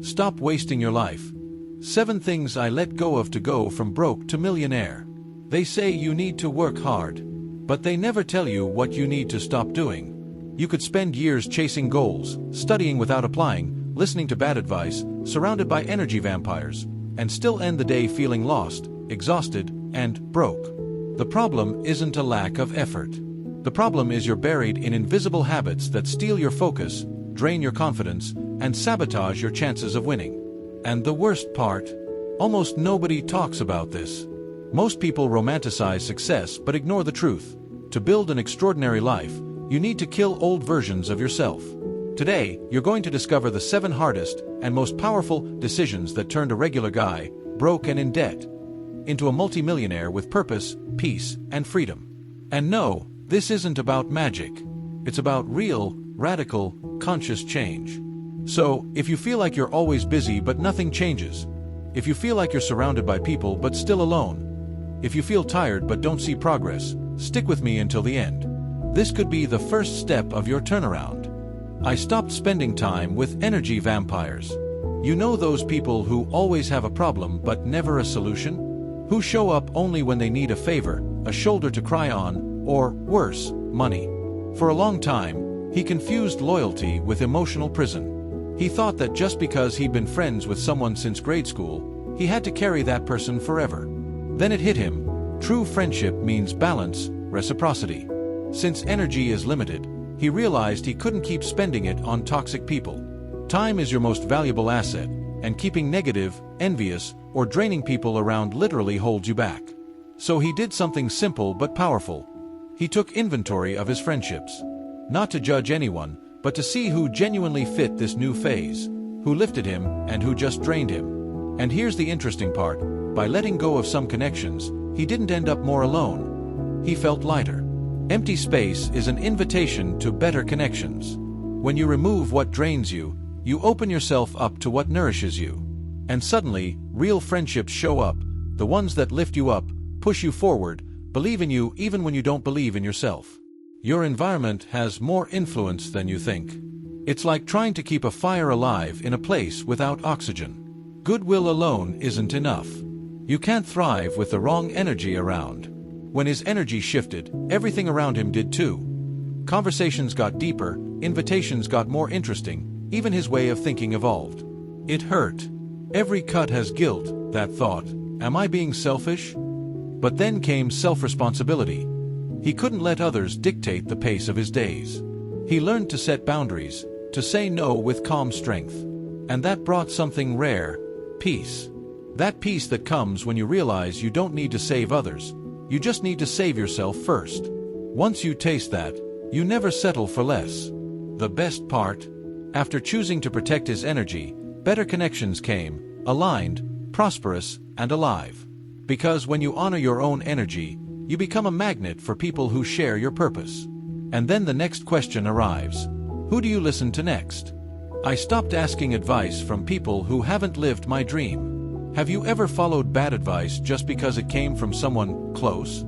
Stop wasting your life. 7 things I let go of to go from broke to millionaire. They say you need to work hard, but they never tell you what you need to stop doing. You could spend years chasing goals, studying without applying, listening to bad advice, surrounded by energy vampires, and still end the day feeling lost, exhausted, and broke. The problem isn't a lack of effort. The problem is you're buried in invisible habits that steal your focus, drain your confidence, and sabotage your chances of winning. And the worst part? Almost nobody talks about this. Most people romanticize success but ignore the truth. To build an extraordinary life, you need to kill old versions of yourself. Today, you're going to discover the 7 hardest and most powerful decisions that turned a regular guy, broke and in debt, into a multimillionaire with purpose, peace, and freedom. And no, this isn't about magic. It's about real, radical, conscious change. So, if you feel like you're always busy but nothing changes, if you feel like you're surrounded by people but still alone, if you feel tired but don't see progress, stick with me until the end. This could be the first step of your turnaround. I stopped spending time with energy vampires. You know those people who always have a problem but never a solution? Who show up only when they need a favor, a shoulder to cry on, or, worse, money. For a long time, he confused loyalty with emotional prison. He thought that just because he'd been friends with someone since grade school, he had to carry that person forever. Then it hit him. True friendship means balance, reciprocity. Since energy is limited, he realized he couldn't keep spending it on toxic people. Time is your most valuable asset, and keeping negative, envious, or draining people around literally holds you back. So he did something simple but powerful. He took inventory of his friendships. Not to judge anyone, but to see who genuinely fit this new phase, who lifted him and who just drained him. And here's the interesting part. By letting go of some connections, he didn't end up more alone. He felt lighter. Empty space is an invitation to better connections. When you remove what drains you, you open yourself up to what nourishes you. And suddenly, real friendships show up, the ones that lift you up, push you forward, believe in you even when you don't believe in yourself. Your environment has more influence than you think. It's like trying to keep a fire alive in a place without oxygen. Goodwill alone isn't enough. You can't thrive with the wrong energy around. When his energy shifted, everything around him did too. Conversations got deeper, invitations got more interesting, even his way of thinking evolved. It hurt. Every cut has guilt, that thought, am I being selfish? But then came self-responsibility. He couldn't let others dictate the pace of his days. He learned to set boundaries, to say no with calm strength. And that brought something rare, peace. That peace that comes when you realize you don't need to save others, you just need to save yourself first. Once you taste that, you never settle for less. The best part? After choosing to protect his energy, better connections came, aligned, prosperous, and alive. Because when you honor your own energy, you become a magnet for people who share your purpose. And then the next question arrives. Who do you listen to next? I stopped asking advice from people who haven't lived my dream. Have you ever followed bad advice just because it came from someone close?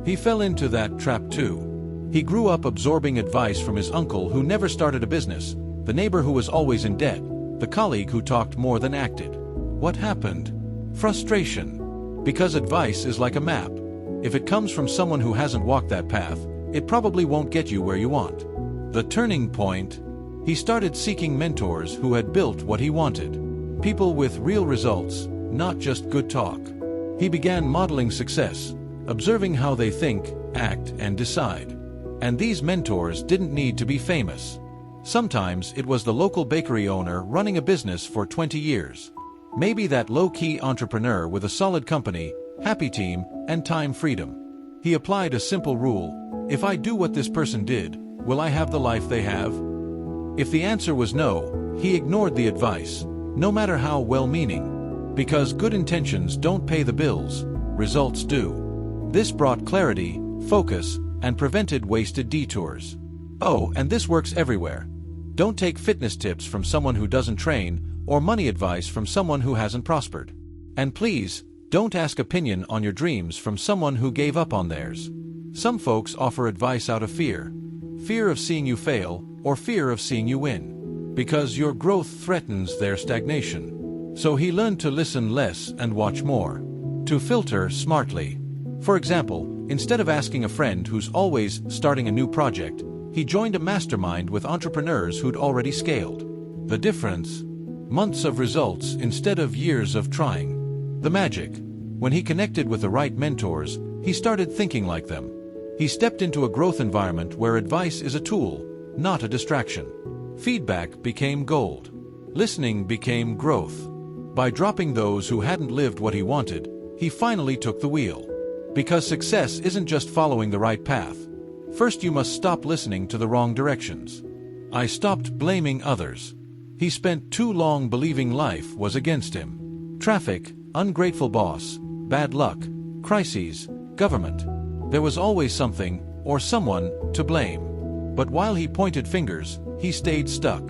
He fell into that trap too. He grew up absorbing advice from his uncle who never started a business, the neighbor who was always in debt, the colleague who talked more than acted. What happened? Frustration. Because advice is like a map. If it comes from someone who hasn't walked that path, it probably won't get you where you want. The turning point? He started seeking mentors who had built what he wanted. People with real results, not just good talk. He began modeling success, observing how they think, act, and decide. And these mentors didn't need to be famous. Sometimes it was the local bakery owner running a business for 20 years. Maybe that low-key entrepreneur with a solid company, happy team, and time freedom. He applied a simple rule. If I do what this person did, will I have the life they have? If the answer was no, he ignored the advice, no matter how well-meaning. Because good intentions don't pay the bills, results do. This brought clarity, focus, and prevented wasted detours. Oh, and this works everywhere. Don't take fitness tips from someone who doesn't train, or money advice from someone who hasn't prospered. And please, don't ask opinion on your dreams from someone who gave up on theirs. Some folks offer advice out of fear. Fear of seeing you fail, or fear of seeing you win. because your growth threatens their stagnation. So he learned to listen less and watch more, to filter smartly. For example, instead of asking a friend who's always starting a new project, he joined a mastermind with entrepreneurs who'd already scaled. The difference? Months of results instead of years of trying. The magic? When he connected with the right mentors, he started thinking like them. He stepped into a growth environment where advice is a tool, not a distraction. Feedback became gold. Listening became growth. By dropping those who hadn't lived what he wanted, he finally took the wheel. Because success isn't just following the right path. First, you must stop listening to the wrong directions. I stopped blaming others. He spent too long believing life was against him. Traffic, ungrateful boss, bad luck, crises, government. There was always something, or someone, to blame. But while he pointed fingers, he stayed stuck.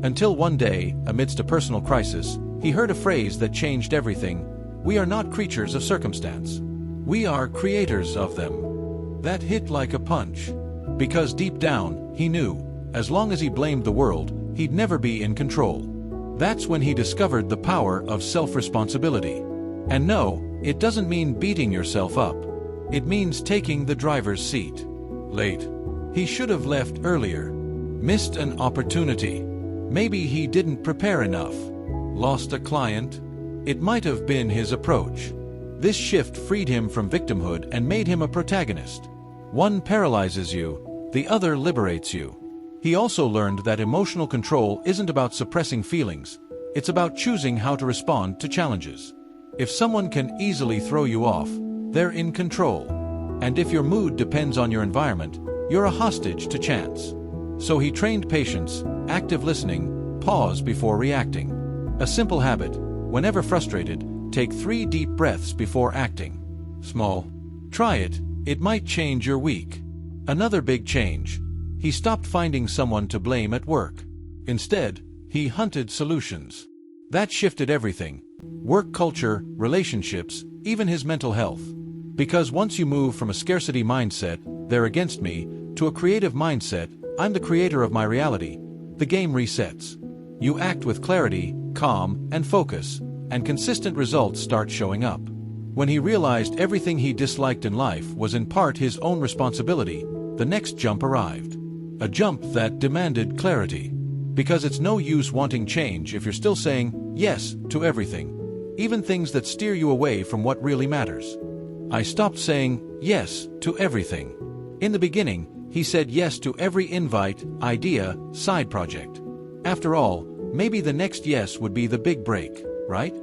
Until one day, amidst a personal crisis, he heard a phrase that changed everything. We are not creatures of circumstance. We are creators of them. That hit like a punch. Because deep down, he knew, as long as he blamed the world, he'd never be in control. That's when he discovered the power of self-responsibility. And no, it doesn't mean beating yourself up. It means taking the driver's seat. Late. He should have left earlier. Missed an opportunity. Maybe he didn't prepare enough. Lost a client. It might have been his approach. This shift freed him from victimhood and made him a protagonist. One paralyzes you, the other liberates you. He also learned that emotional control isn't about suppressing feelings. It's about choosing how to respond to challenges. If someone can easily throw you off, they're in control. And if your mood depends on your environment, you're a hostage to chance. So he trained patience, active listening, pause before reacting. A simple habit: whenever frustrated, take 3 deep breaths before acting. Small. Try it, it might change your week. Another big change. He stopped finding someone to blame at work. Instead, he hunted solutions. That shifted everything. Work culture, relationships, even his mental health. Because once you move from a scarcity mindset, they're against me, to a creative mindset, I'm the creator of my reality, the game resets. You act with clarity, calm, and focus, and consistent results start showing up. When he realized everything he disliked in life was in part his own responsibility, the next jump arrived. A jump that demanded clarity. Because it's no use wanting change if you're still saying yes to everything, even things that steer you away from what really matters. I stopped saying yes to everything. In the beginning, he said yes to every invite, idea, side project. After all, maybe the next yes would be the big break, right?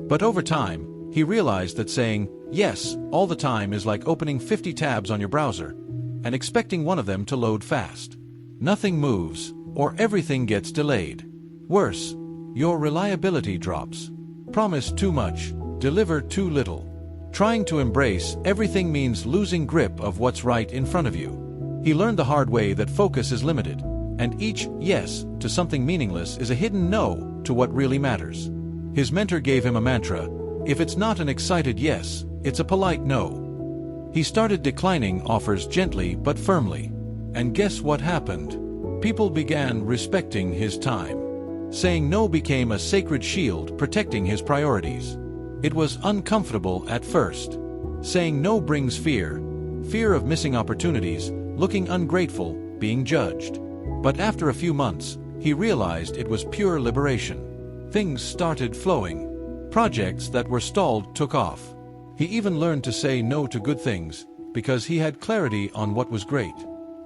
But over time, he realized that saying yes all the time is like opening 50 tabs on your browser and expecting one of them to load fast. Nothing moves, or everything gets delayed. Worse, your reliability drops. Promise too much, deliver too little. Trying to embrace everything means losing grip of what's right in front of you. He learned the hard way that focus is limited, and each yes to something meaningless is a hidden no to what really matters. His mentor gave him a mantra: if it's not an excited yes, it's a polite no. He started declining offers gently but firmly. And guess what happened? People began respecting his time. Saying no became a sacred shield protecting his priorities. It was uncomfortable at first. Saying no brings fear. Fear of missing opportunities, looking ungrateful, being judged. But after a few months, he realized it was pure liberation. Things started flowing. Projects that were stalled took off. He even learned to say no to good things, because he had clarity on what was great.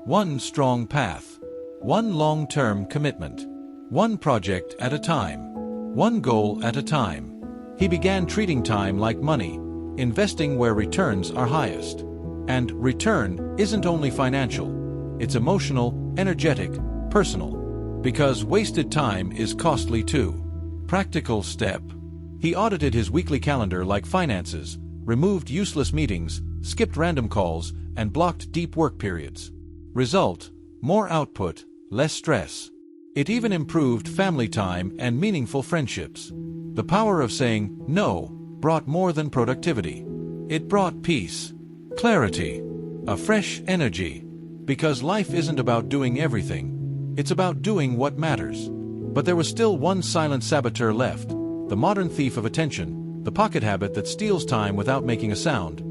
One strong path. One long-term commitment. One project at a time. One goal at a time. He began treating time like money, investing where returns are highest. And return isn't only financial. It's emotional, energetic, personal. Because wasted time is costly too. Practical step. He audited his weekly calendar like finances, removed useless meetings, skipped random calls, and blocked deep work periods. Result: more output, less stress. It even improved family time and meaningful friendships. The power of saying no brought more than productivity. It brought peace, clarity, a fresh energy. Because life isn't about doing everything. It's about doing what matters. But there was still one silent saboteur left, the modern thief of attention, the pocket habit that steals time without making a sound.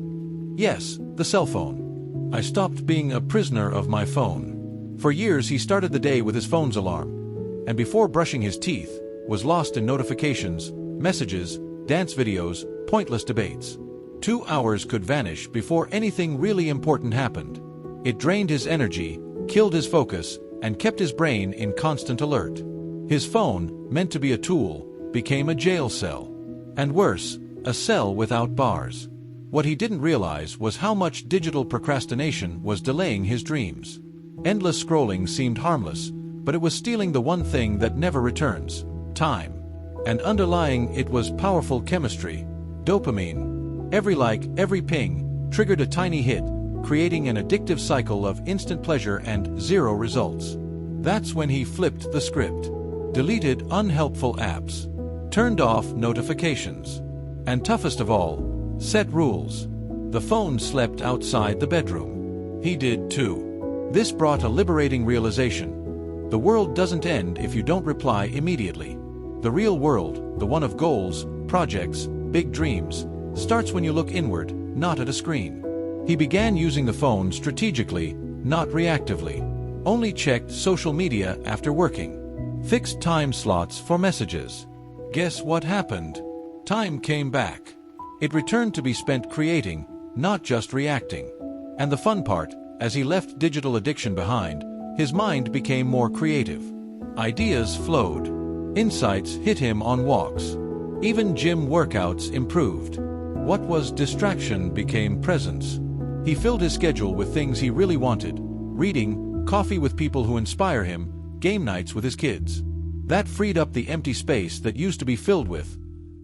Yes, the cell phone. I stopped being a prisoner of my phone. For years he started the day with his phone's alarm, and before brushing his teeth, was lost in notifications, messages, dance videos, pointless debates. 2 hours could vanish before anything really important happened. It drained his energy, killed his focus, and kept his brain in constant alert. His phone, meant to be a tool, became a jail cell. And worse, a cell without bars. What he didn't realize was how much digital procrastination was delaying his dreams. Endless scrolling seemed harmless, but it was stealing the one thing that never returns: time. And underlying it was powerful chemistry, dopamine. Every like, every ping, triggered a tiny hit, creating an addictive cycle of instant pleasure and zero results. That's when he flipped the script. Deleted unhelpful apps. Turned off notifications. And toughest of all, set rules. The phone slept outside the bedroom. He did too. This brought a liberating realization. The world doesn't end if you don't reply immediately. The real world, the one of goals, projects, big dreams, starts when you look inward, not at a screen. He began using the phone strategically, not reactively. Only checked social media after working. Fixed time slots for messages. Guess what happened? Time came back. It returned to be spent creating, not just reacting. And the fun part, as he left digital addiction behind, his mind became more creative. Ideas flowed. Insights hit him on walks. Even gym workouts improved. What was distraction became presence. He filled his schedule with things he really wanted: reading, coffee with people who inspire him, game nights with his kids. That freed up the empty space that used to be filled with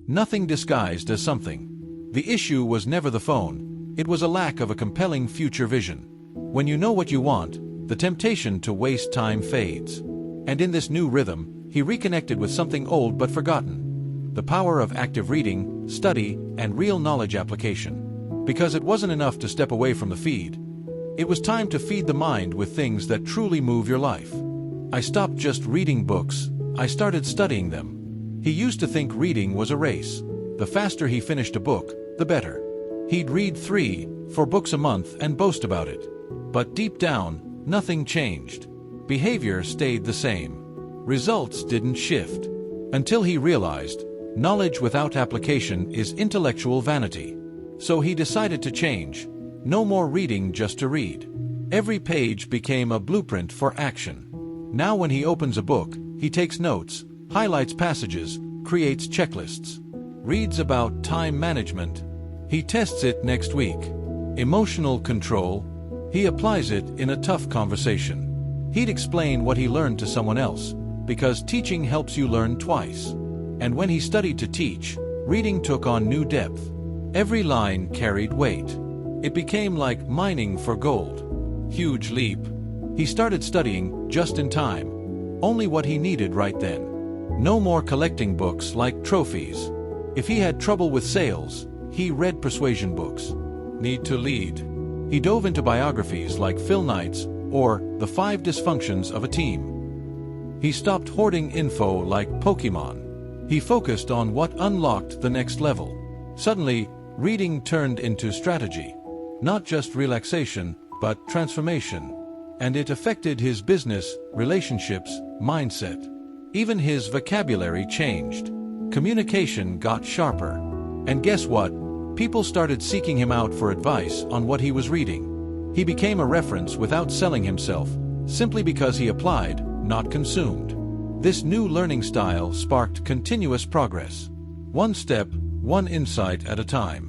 nothing disguised as something. The issue was never the phone, it was a lack of a compelling future vision. When you know what you want, the temptation to waste time fades. And in this new rhythm, he reconnected with something old but forgotten: the power of active reading, study, and real knowledge application. Because it wasn't enough to step away from the feed. It was time to feed the mind with things that truly move your life. I stopped just reading books, I started studying them. He used to think reading was a race. The faster he finished a book, the better. He'd read 3, 4 books a month and boast about it. But deep down, nothing changed. Behavior stayed the same. Results didn't shift. Until he realized, knowledge without application is intellectual vanity. So he decided to change. No more reading just to read. Every page became a blueprint for action. Now when he opens a book, he takes notes, highlights passages, creates checklists. Reads about time management. He tests it next week. Emotional control. He applies it in a tough conversation. He'd explain what he learned to someone else, because teaching helps you learn twice. And when he studied to teach, reading took on new depth. Every line carried weight. It became like mining for gold. Huge leap. He started studying just in time. Only what he needed right then. No more collecting books like trophies. If he had trouble with sales, he read persuasion books. Need to lead. He dove into biographies like Phil Knight's or The 5 Dysfunctions of a Team. He stopped hoarding info like Pokemon. He focused on what unlocked the next level. Suddenly, reading turned into strategy. Not just relaxation, but transformation. And it affected his business, relationships, mindset. Even his vocabulary changed. Communication got sharper. And guess what? People started seeking him out for advice on what he was reading. He became a reference without selling himself, simply because he applied, not consumed. This new learning style sparked continuous progress. One step, one insight at a time.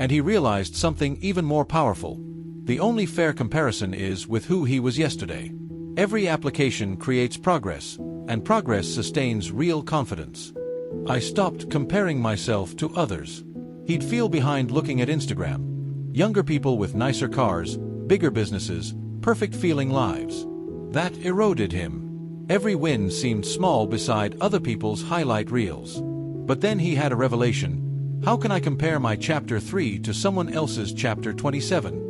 And he realized something even more powerful. The only fair comparison is with who he was yesterday. Every application creates progress, and progress sustains real confidence. I stopped comparing myself to others. He'd feel behind looking at Instagram. Younger people with nicer cars, bigger businesses, perfect-feeling lives. That eroded him. Every win seemed small beside other people's highlight reels. But then he had a revelation. How can I compare my chapter 3 to someone else's chapter 27?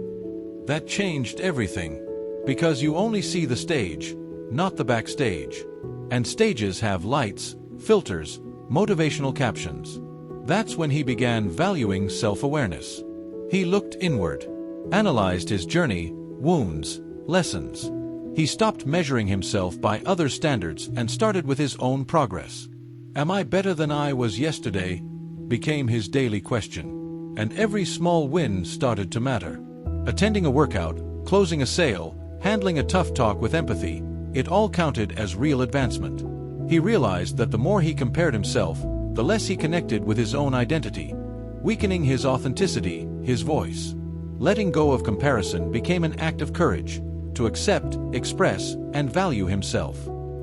That changed everything. Because you only see the stage, not the backstage. And stages have lights, filters, motivational captions. That's when he began valuing self-awareness. He looked inward, analyzed his journey, wounds, lessons. He stopped measuring himself by other standards and started with his own progress. Am I better than I was yesterday? Became his daily question. And every small win started to matter. Attending a workout, closing a sale, handling a tough talk with empathy, it all counted as real advancement. He realized that the more he compared himself, the less he connected with his own identity, weakening his authenticity, his voice. Letting go of comparison became an act of courage, to accept, express, and value himself.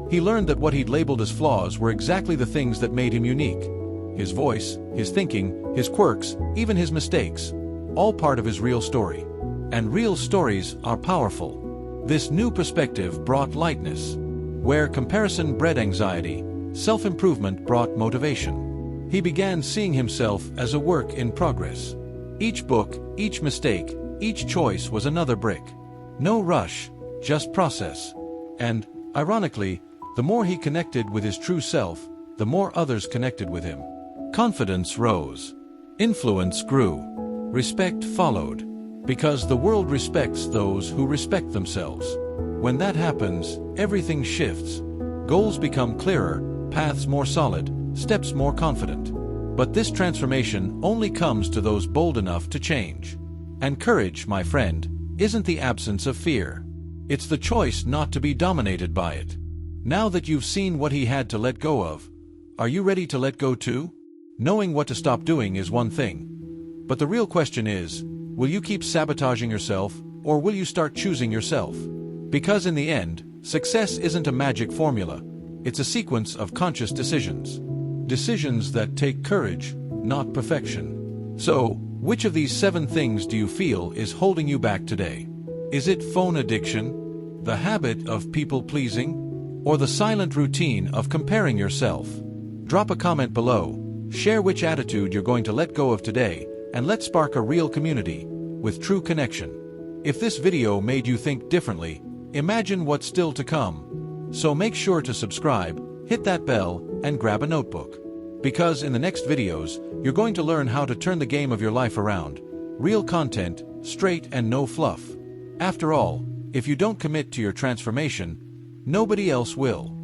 He learned that what he'd labeled as flaws were exactly the things that made him unique. His voice, his thinking, his quirks, even his mistakes, all part of his real story. And real stories are powerful. This new perspective brought lightness. Where comparison bred anxiety, self-improvement brought motivation. He began seeing himself as a work in progress. Each book, each mistake, each choice was another brick. No rush, just process. And, ironically, the more he connected with his true self, the more others connected with him. Confidence rose. Influence grew. Respect followed. Because the world respects those who respect themselves. When that happens, everything shifts. Goals become clearer, paths more solid, steps more confident. But this transformation only comes to those bold enough to change. And courage, my friend, isn't the absence of fear. It's the choice not to be dominated by it. Now that you've seen what he had to let go of, are you ready to let go too? Knowing what to stop doing is one thing. But the real question is, will you keep sabotaging yourself, or will you start choosing yourself? Because in the end, success isn't a magic formula. It's a sequence of conscious decisions. Decisions that take courage, not perfection. So, which of these 7 things do you feel is holding you back today? Is it phone addiction, the habit of people-pleasing, or the silent routine of comparing yourself? Drop a comment below, share which attitude you're going to let go of today, and let's spark a real community, with true connection. If this video made you think differently, imagine what's still to come. So make sure to subscribe, hit that bell, and grab a notebook. Because in the next videos, you're going to learn how to turn the game of your life around. Real content, straight and no fluff. After all, if you don't commit to your transformation, nobody else will.